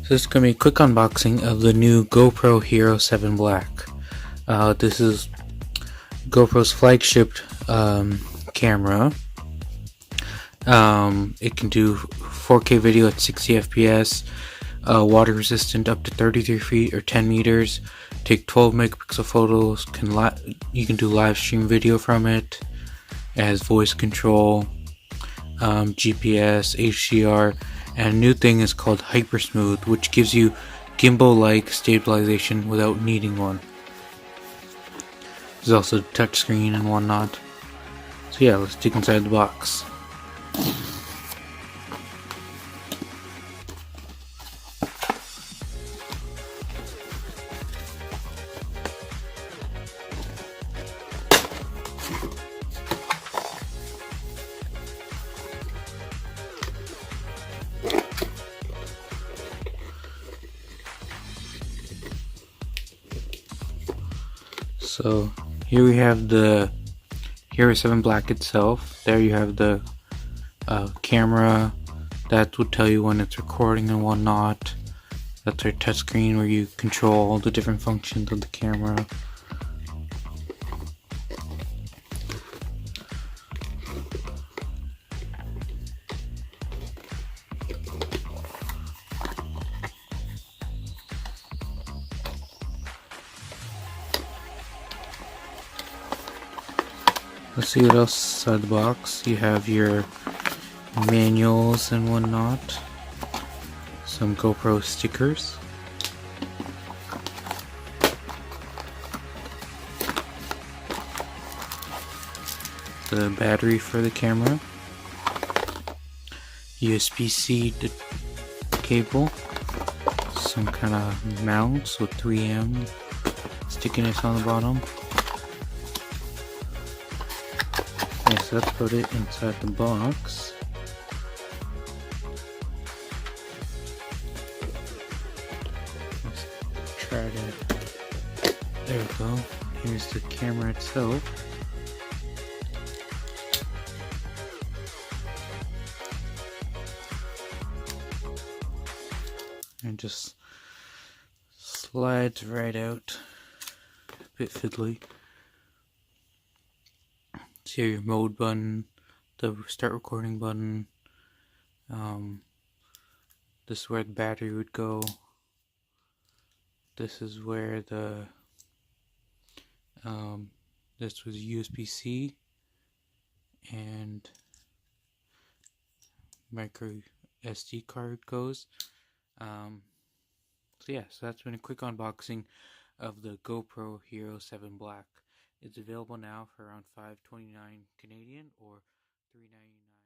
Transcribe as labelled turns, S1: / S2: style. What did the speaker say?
S1: So this is going to be a quick unboxing of the new GoPro HERO7 Black. This is GoPro's flagship camera. It can do 4K video at 60 FPS, water resistant up to 33 feet or 10 meters, take 12 megapixel photos, you can do live stream video from it, it has voice control, GPS, HDR, and a new thing is called Hyper Smooth, which gives you gimbal-like stabilization without needing one. There's also touchscreen and whatnot. So yeah, let's dig inside the box. So here we have the HERO7 Black itself. There you have the camera that would tell you when it's recording and whatnot. That's our touchscreen where you control all the different functions of the camera. Let's see what else is inside the box. You have your manuals and whatnot. Some GoPro stickers. The battery for the camera. USB-C cable. Some kind of mounts with 3M stickiness on the bottom. Yes, let's put it inside the box. Let's try to. There we go. Here's the camera itself. And just slides right out. A bit fiddly. So your mode button, the start recording button, this is where the battery would go, this is where the, this was USB-C, and micro SD card goes. So yeah, so that's been a quick unboxing of the GoPro HERO7 Black. It's available now for around $5.29 Canadian or $3.99.